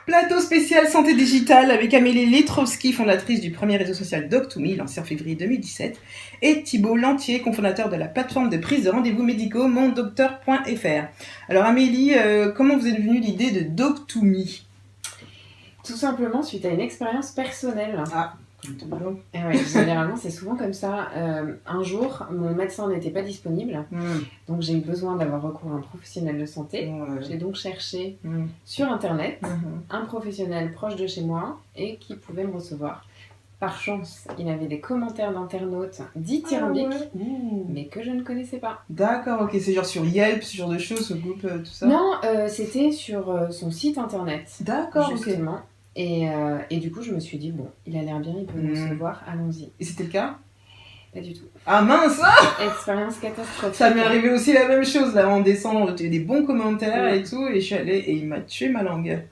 Plateau spécial santé digitale avec Amélie Litrowski, fondatrice du premier réseau social Doc2Me, lancé en février 2017, et Thibault Lantier, cofondateur de la plateforme de prise de rendez-vous médicaux mondocteur.fr. Alors Amélie, comment vous êtes venue l'idée de Doc2Me ? Tout simplement suite à une expérience personnelle. Ah, et ouais, généralement c'est souvent comme ça. Un jour, mon médecin n'était pas disponible, donc j'ai eu besoin d'avoir recours à un professionnel de santé. J'ai donc cherché sur internet un professionnel proche de chez moi et qui pouvait me recevoir. Par chance, il avait des commentaires d'internautes dithyrambiques, mais que je ne connaissais pas. D'accord, ok, c'est genre sur Yelp, ce genre de choses, ce groupe, tout ça ? Non, c'était sur son site internet. D'accord, justement. ok. Et du coup, je me suis dit, bon, il a l'air bien, il peut me recevoir, allons-y. Et c'était le cas ? Pas du tout. Ah mince ! Expérience catastrophique. Ça m'est arrivé aussi la même chose, là, en descendant, j'ai des bons commentaires et tout, et je suis allée, et il m'a tué ma langue.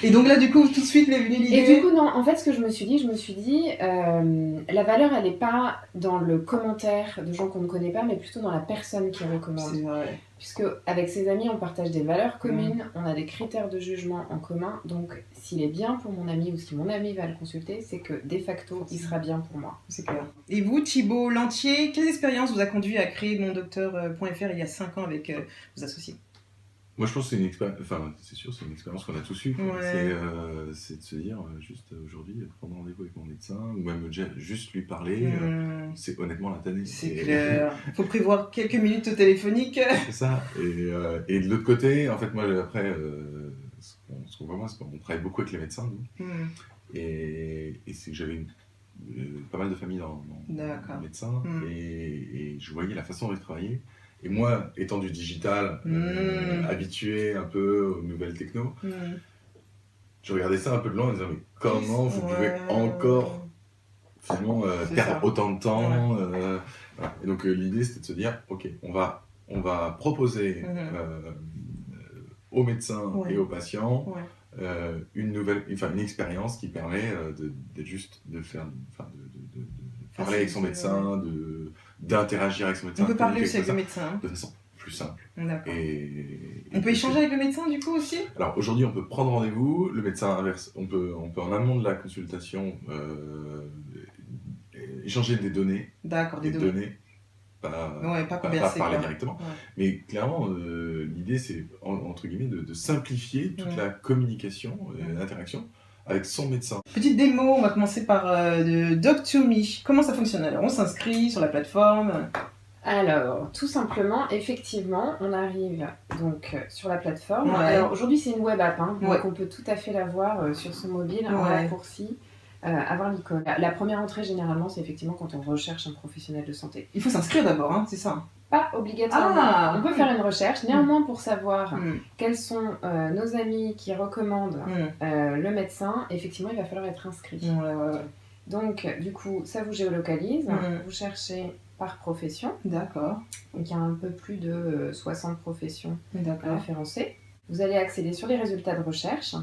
Et donc là, du coup, tout de suite, il est venu l'idée. Et du coup, non, en fait, ce que je me suis dit, la valeur, elle n'est pas dans le commentaire de gens qu'on ne connaît pas, mais plutôt dans la personne qui recommande. C'est vrai. Puisque avec ses amis, on partage des valeurs communes, on a des critères de jugement en commun, donc s'il est bien pour mon ami ou si mon ami va le consulter, c'est que de facto, il sera bien pour moi. C'est clair. Et vous, Thibault Lantier, quelle expérience vous a conduit à créer mondocteur.fr il y a 5 ans avec vos associés ? Moi, je pense que c'est une expérience, enfin, c'est sûr, c'est une expérience qu'on a tous eue. Ouais. C'est de se dire, juste aujourd'hui, prendre rendez-vous avec mon médecin, ou même déjà juste lui parler, c'est honnêtement la tannée. C'est clair. Il faut prévoir quelques minutes téléphoniques. C'est ça. Et de l'autre côté, en fait, moi, après, ce qu'on voit, moi, c'est qu'on travaille beaucoup avec les médecins, nous. Et c'est que j'avais pas mal de familles dans les médecins, et je voyais la façon dont ils travaillaient. Et moi, étant du digital, habitué un peu aux nouvelles techno, je regardais ça un peu de loin en disant, mais comment vous pouvez encore finalement perdre autant de temps voilà. Et donc l'idée, c'était de se dire, ok, on va proposer aux médecins et aux patients une expérience qui permet d'être juste de faire, de parler avec son médecin, d'interagir avec son médecin. On peut parler aussi avec le médecin. De façon plus simple. D'accord. Et on peut échanger avec le médecin du coup aussi ? Alors aujourd'hui, on peut prendre rendez-vous, le médecin inverse, on peut en amont de la consultation échanger des données. D'accord, des données. Pas parler directement. Ouais. Mais clairement, l'idée, c'est, entre guillemets, de simplifier toute la communication et l'interaction avec son médecin. Petite démo, on va commencer par Doc2Me. Comment ça fonctionne alors ? On s'inscrit sur la plateforme ? Alors, tout simplement, effectivement, on arrive donc sur la plateforme. Alors aujourd'hui, c'est une web app, donc on peut tout à fait la voir sur son mobile, en raccourci. Avoir l'icône. La première entrée, généralement, c'est effectivement quand on recherche un professionnel de santé. Il faut s'inscrire d'abord, c'est ça ? Pas obligatoirement. On peut faire une recherche. Néanmoins, pour savoir quels sont nos amis qui recommandent le médecin, effectivement, il va falloir être inscrit. Donc, du coup, ça vous géolocalise. Vous cherchez par profession. D'accord. Donc, il y a un peu plus de 60 professions référencées. Vous allez accéder sur les résultats de recherche.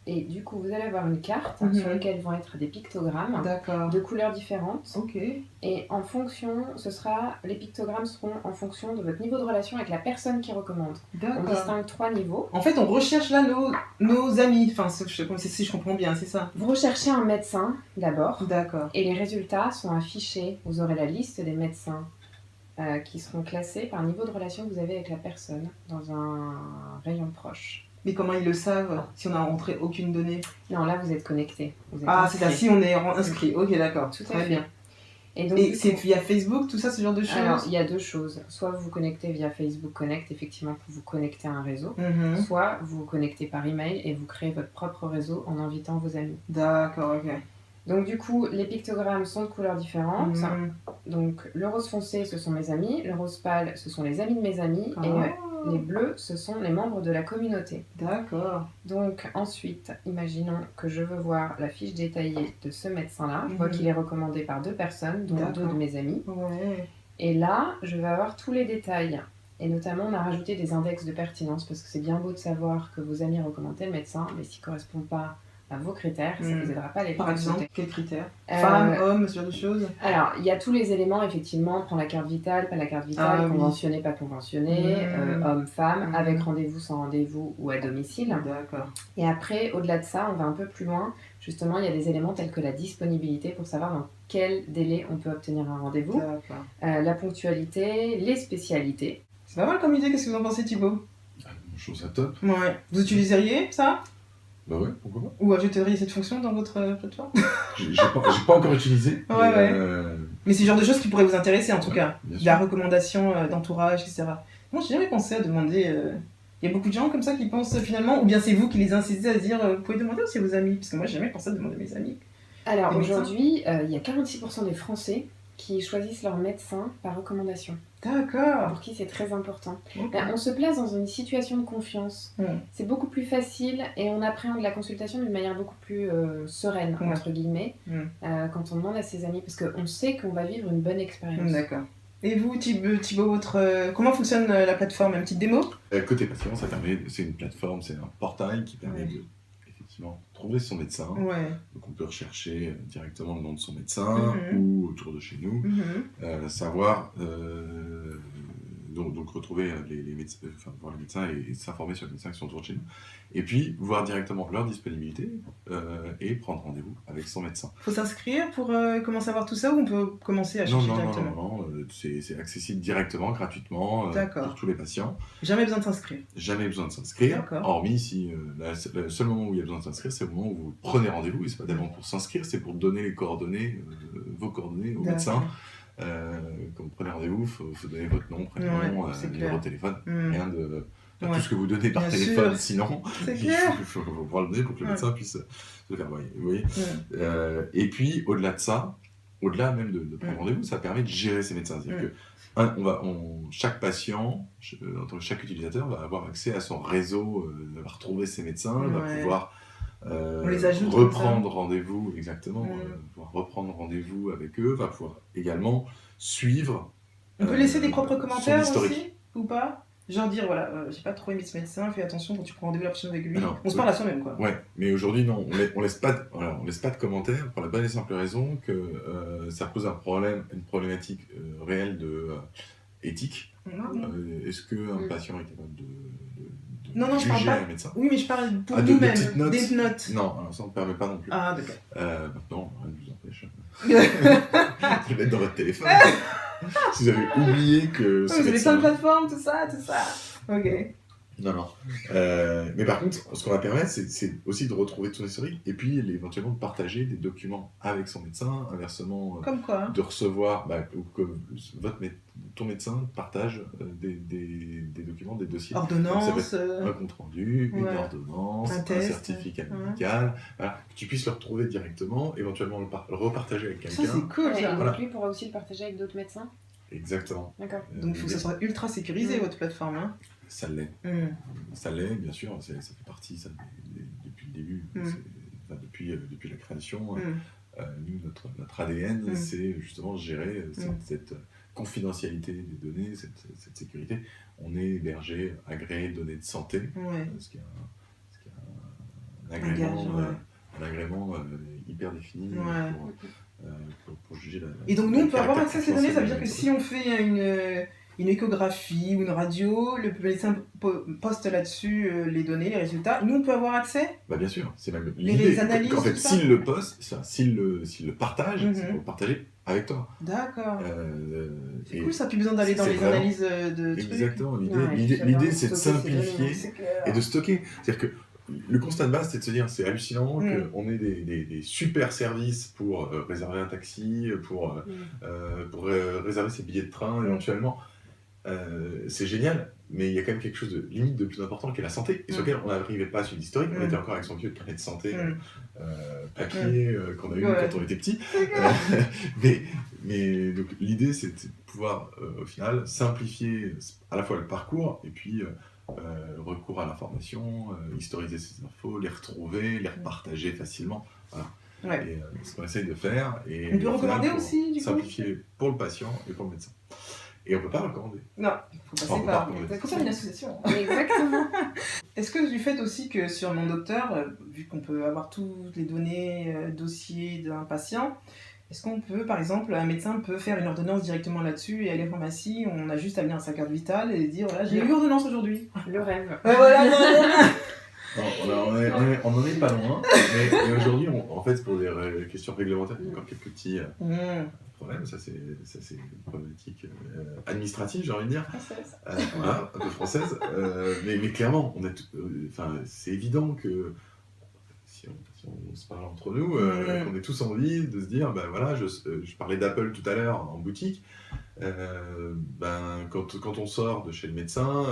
Et du coup, vous allez avoir une carte sur laquelle vont être des pictogrammes de couleurs différentes. Et en fonction, les pictogrammes seront en fonction de votre niveau de relation avec la personne qui recommande. On distingue 3 niveaux. En fait, on recherche là nos amis, enfin, si je comprends bien, c'est ça. Vous recherchez un médecin d'abord. D'accord. Et les résultats sont affichés. Vous aurez la liste des médecins qui seront classés par niveau de relation que vous avez avec la personne dans un rayon proche. Mais comment ils le savent si on n'a rentré aucune donnée ? Non, là vous êtes connecté. C'est ça, si on est inscrit. Ok, d'accord. Tout à fait. Bien. Et c'est via Facebook, tout ça, ce genre de choses ? Alors, il y a 2 choses. Soit vous vous connectez via Facebook Connect, effectivement, pour vous connecter à un réseau. Soit vous vous connectez par email et vous créez votre propre réseau en invitant vos amis. D'accord, ok. Donc du coup, les pictogrammes sont de couleurs différentes. Donc le rose foncé, ce sont mes amis. Le rose pâle, ce sont les amis de mes amis. Et les bleus, ce sont les membres de la communauté. D'accord. Donc ensuite, imaginons que je veux voir la fiche détaillée de ce médecin-là. Je vois qu'il est recommandé par 2 personnes, dont 2 de mes amis. Et là, je vais avoir tous les détails. Et notamment, on a rajouté des index de pertinence, parce que c'est bien beau de savoir que vos amis recommandent tel médecin, mais s'il ne correspond pas à vos critères, ça ne vous aidera pas à les Par exemple, consulter. quels critères? Femme, homme, ce genre de choses? Alors, il y a tous les éléments, effectivement, prendre la carte vitale, pas la carte vitale, conventionné, pas conventionné, homme, femme, avec rendez-vous, sans rendez-vous ou à domicile. D'accord. Et après, au-delà de ça, on va un peu plus loin. Justement, il y a des éléments tels que la disponibilité pour savoir dans quel délai on peut obtenir un rendez-vous, la ponctualité, les spécialités. C'est pas mal comme idée, qu'est-ce que vous en pensez, Thibaut? Je trouve ça top. Ouais. Vous utiliseriez ça? Bah ouais, pourquoi pas. Ou ajouteriez cette fonction dans votre plateforme? J'ai pas encore utilisé. Mais c'est le genre de choses qui pourraient vous intéresser en tout cas. Bien sûr. La recommandation d'entourage, etc. Moi, j'ai jamais pensé à demander. Il y a beaucoup de gens comme ça qui pensent finalement, ou bien c'est vous qui les incitez à dire vous pouvez demander aussi à vos amis, parce que moi, j'ai jamais pensé à demander à mes amis. Alors aujourd'hui, il y a 46% des Français qui choisissent leur médecin par recommandation. D'accord. Pour qui c'est très important. On se place dans une situation de confiance. C'est beaucoup plus facile et on appréhende la consultation d'une manière beaucoup plus sereine, entre guillemets, quand on demande à ses amis, parce qu'on sait qu'on va vivre une bonne expérience. D'accord. Et vous, Thibaut, comment fonctionne la plateforme? Une petite démo? Côté patient, c'est une plateforme, c'est un portail qui permet de effectivement trouver son médecin. Donc on peut rechercher directement le nom de son médecin ou autour de chez nous, savoir donc retrouver les médecins, voir les médecins et s'informer sur les médecins qui sont autour de chez nous. Et puis voir directement leur disponibilité et prendre rendez-vous avec son médecin. Il faut s'inscrire pour commencer à voir tout ça ou on peut commencer à chercher directement? Non, c'est accessible directement, gratuitement pour tous les patients. Jamais besoin de s'inscrire? Jamais besoin de s'inscrire, hormis si le seul moment où il y a besoin de s'inscrire, c'est au moment où vous prenez rendez-vous, et c'est pas tellement pour s'inscrire, c'est pour donner les coordonnées, vos coordonnées au médecin. Quand vous prenez rendez-vous, il faut donner votre nom, prénom, numéro de téléphone, rien de... Tout ce que vous donnez par téléphone, sinon, il faut pouvoir le donner pour que le médecin puisse le faire. Vous voyez et puis, au-delà de ça, au-delà même de prendre rendez-vous, ça permet de gérer ses médecins. C'est-à-dire que chaque patient, chaque utilisateur va avoir accès à son réseau, va retrouver ses médecins, va pouvoir reprendre rendez-vous, pouvoir reprendre rendez-vous avec eux, va pouvoir également suivre. On peut laisser des propres commentaires aussi, ou pas? Genre dire, voilà, j'ai pas trop aimé ce médecin, fais attention quand tu prends rendez-vous la prochaine avec lui. On se parle à soi-même, quoi. Ouais, mais aujourd'hui, non, on laisse pas de commentaires pour la bonne et simple raison que ça pose une problématique réelle de éthique. Est-ce qu'un patient est capable de juger un médecin? Oui, mais je parle pour nous-mêmes, des notes. Non, alors ça on ne permet pas non plus. Ah, d'accord. Maintenant, rien ne vous empêche de le mettre dans votre téléphone. Si vous avez oublié que... vous avez plein de plateformes, tout ça. Ok. Non. Mais par contre, ce qu'on va permettre, c'est aussi de retrouver tout son historique et puis éventuellement de partager des documents avec son médecin, inversement. Comme quoi de recevoir, que ton médecin partage des documents, des dossiers. Ordonnance. Un compte rendu, une ordonnance, un certificat médical. Voilà, que tu puisses le retrouver directement, éventuellement le repartager avec quelqu'un. Ça, c'est cool, ça. Et donc lui pourra aussi le partager avec d'autres médecins? Exactement. D'accord. Donc il faut que ça soit ultra sécurisé, votre plateforme. Hein. Ça l'est. Ça l'est, bien sûr. Ça fait partie, ça, depuis le début. Depuis la création. Nous, notre ADN, c'est justement gérer cette confidentialité des données, cette sécurité. On est hébergé, agréé de données de santé, ce qui est un agrément hyper défini pour juger la... Et donc nous, on peut avoir accès à ces données, ça veut dire que si on fait une échographie ou une radio, le médecin poste là-dessus les données, les résultats. Nous, on peut avoir accès? Bien sûr, c'est même les analyses. En fait, s'il le poste, s'il le partage, c'est pour le partager avec toi. D'accord. C'est cool, ça n'a plus besoin d'aller dans les analyses de trucs. Exactement. L'idée, c'est de simplifier et de stocker. C'est-à-dire que le constat de base, c'est de se dire, c'est hallucinant qu'on ait des super services pour réserver un taxi, pour réserver ses billets de train éventuellement. C'est génial, mais il y a quand même quelque chose de limite de plus important qui est la santé, et sur lequel on n'arrivait pas à suivre l'historique. On était encore avec son vieux carnet de santé papier qu'on a eu quand on était petit. Mais donc l'idée, c'est de pouvoir au final simplifier à la fois le parcours et puis recours à l'information, historiser ces infos, les retrouver, les repartager facilement. Voilà. Et ce qu'on essaye de faire. Et on peut recommander aussi, du coup, simplifier pour le patient et pour le médecin. Et on ne peut pas recommander. Non, il faut passer par... Il faut faire une association. Exactement. Est-ce que du fait aussi que sur Mon Docteur, vu qu'on peut avoir toutes les données, dossiers d'un patient, est-ce qu'on peut, par exemple, un médecin peut faire une ordonnance directement là-dessus et aller à la pharmacie, on a juste à venir à sa carte vitale et dire voilà, j'ai eu l'ordonnance aujourd'hui. Le rêve. Voilà. On n'en est pas loin, mais aujourd'hui, en fait, pour des questions réglementaires, il y a encore quelques petits problèmes. Ça, c'est une problématique administrative, j'ai envie de dire. Française. Voilà, un peu française. Mais clairement, c'est évident que si on se parle entre nous, qu'on ait tous envie de se dire, ben voilà, je parlais d'Apple tout à l'heure en boutique. Quand on sort de chez le médecin,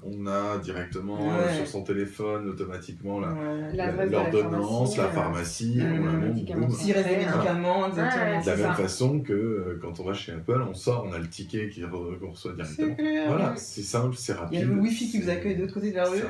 on a directement sur son téléphone automatiquement l'ordonnance, la pharmacie, on la monte, s'il reste des médicaments, exactement. De la même façon que quand on va chez Apple, on sort, on a le ticket qu'on reçoit directement. Voilà, c'est simple, c'est rapide. Il y a le Wi-Fi qui vous accueille de l'autre côté de la rue.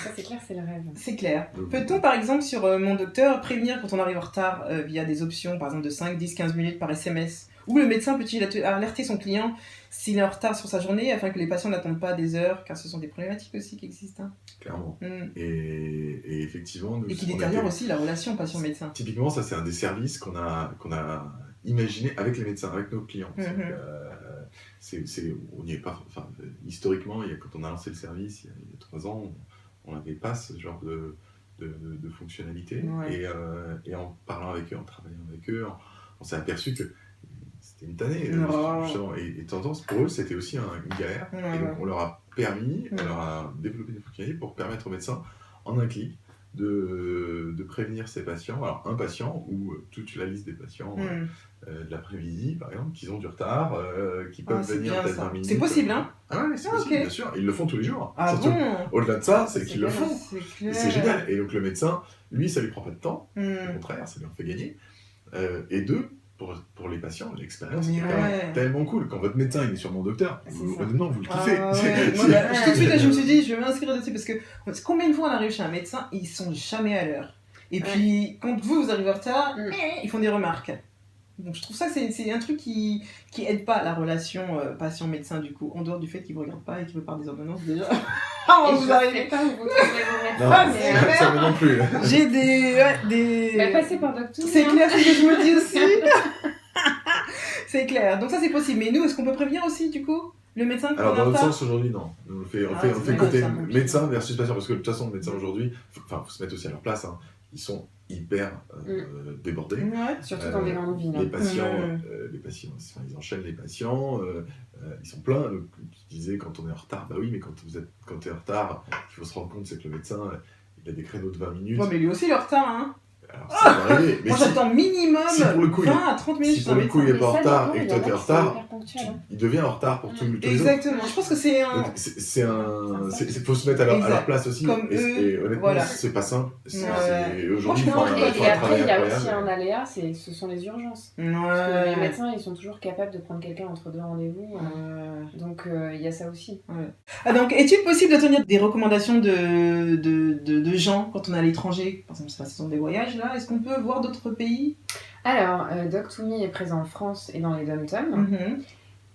Ça, c'est clair, c'est le rêve. C'est clair. Peut-on, par exemple, sur Mon Docteur, prévenir quand on arrive en retard via des options, par exemple de 5, 10, 15 minutes par SMS, ou le médecin peut-il alerter son client s'il est en retard sur sa journée afin que les patients n'attendent pas des heures, car ce sont des problématiques aussi qui existent. Hein. Clairement. Et effectivement... Et qui détériorent aussi la relation patient-médecin. Typiquement, ça, c'est un des services qu'on a imaginé avec les médecins, avec nos clients. On n'y est pas... Enfin, historiquement, quand on a lancé le service, il y a 3 ans, on n'avait pas ce genre de fonctionnalité. Ouais. Et en parlant avec eux, en travaillant avec eux, on s'est aperçu que c'était une tannée. Justement. Et tendance, pour eux, c'était aussi une galère. Et donc, on leur a permis, on leur a développé des fonctionnalités pour permettre aux médecins, en un clic, de prévenir ses patients. Alors, un patient ou toute la liste des patients de l'après-midi, par exemple, qui ont du retard, qui peuvent venir peut-être 20 minutes. C'est possible, hein? Ah ouais, c'est possible, bien sûr. Ils le font tous les jours. Ah surtout, bon? au-delà de ça, c'est qu'ils le font. C'est génial. Et donc, le médecin, lui, ça lui prend pas de temps. Au contraire, ça lui en fait gagner. Et deux, pour les patients, l'expérience est quand même tellement cool. Quand votre médecin il est sur Mon Docteur, maintenant vous le kiffez. Tout de suite, je me suis dit, je vais m'inscrire dessus parce que combien de fois on arrive chez un médecin, ils sont jamais à l'heure. Et puis, quand vous arrivez en retard, ils font des remarques. Donc je trouve ça que c'est un truc qui aide pas la relation patient-médecin du coup, en dehors du fait qu'ils ne vous regardent pas et qu'ils vous parlent des ordonnances déjà. Vous n'arrivez pas où vous trouvez ça me non plus. J'ai des... Mais passez par Docteur. C'est clair, c'est ce que je me dis aussi. C'est clair, donc ça c'est possible. Mais nous, est-ce qu'on peut prévenir aussi du coup le médecin? Alors dans l'autre sens aujourd'hui, non. On fait côté médecin versus patient, parce que de toute façon le médecin aujourd'hui, faut se mettre aussi à leur place, hein. Ils sont hyper débordés. Surtout dans des grandes villes. Les patients, ils enchaînent les patients, ils sont pleins. Donc, je disais, quand on est en retard, bah oui, mais quand tu es en retard, il faut se rendre compte, c'est que le médecin, il a des créneaux de 20 minutes. Ouais, mais lui aussi, il est en retard, hein. Alors, ça va arriver. Mais moi, j'attends minimum 20 à 30 minutes. Si pour le coup, il n'est pas en retard et que toi, tu es en retard, il devient en retard pour tous les autres. Exactement. Je pense que c'est un... Il faut se mettre à leur place aussi. Comme et honnêtement, c'est pas simple. Aujourd'hui, il faut un travail incroyable. Et après, il y a aussi un aléa, ce sont les urgences. Parce que les médecins, ils sont toujours capables de prendre quelqu'un entre 2 rendez-vous. Donc, il y a ça aussi. Donc, est-il possible de tenir des recommandations de gens quand on est à l'étranger? Par exemple, c'est la saison des voyages. Là, est-ce qu'on peut voir d'autres pays? Alors, Doc2Me est présent en France et dans les dom-toms.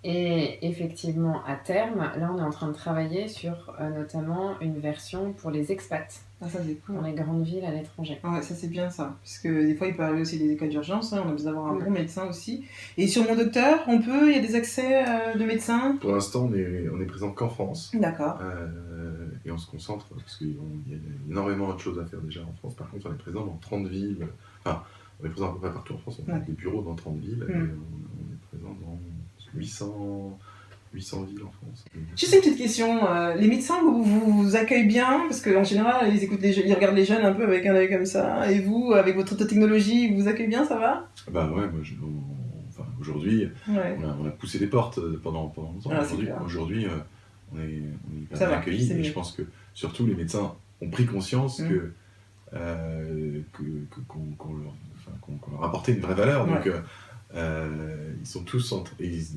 Et effectivement, à terme, là, on est en train de travailler sur notamment une version pour les expats. Ah, ça c'est cool. Dans les grandes villes à l'étranger. Ouais, ça c'est bien ça. Parce que des fois, il peut arriver aussi des cas d'urgence. On a besoin d'avoir un bon médecin aussi. Et sur Mon Docteur, il y a des accès de médecins? Pour l'instant, on est présent qu'en France. D'accord. Et on se concentre, parce qu'il y a énormément de choses à faire déjà en France. Par contre, on est présent dans 30 villes. Enfin, on est présent à peu près partout en France. On a des bureaux dans 30 villes. Et on est présent dans 800 villes en France. Juste une petite question, les médecins vous accueillent bien? Parce qu'en général, ils regardent les jeunes un peu avec un œil comme ça. Et vous, avec votre technologie, ils vous accueillent bien, ça va? Bah ouais, aujourd'hui, on a poussé les portes pendant longtemps. Aujourd'hui, on est bien accueillis. Et je pense que surtout les médecins ont pris conscience qu'on leur apportait une vraie valeur. Donc, ils sont tous ils disent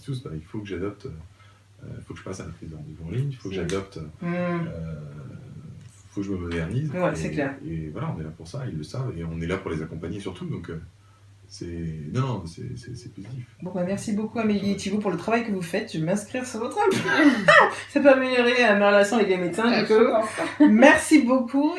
tous il faut que j'adopte, il faut que je passe à la prise de rendez-vous en ligne, il faut que j'adopte, il faut que je me modernise. C'est clair. Et voilà, on est là pour ça, ils le savent, et on est là pour les accompagner surtout. Donc Non, c'est positif. Bon, bah, merci beaucoup Amélie et Thibaut pour le travail que vous faites. Je vais m'inscrire sur votre app. Ça peut améliorer ma relation avec les médecins, du coup. Merci beaucoup.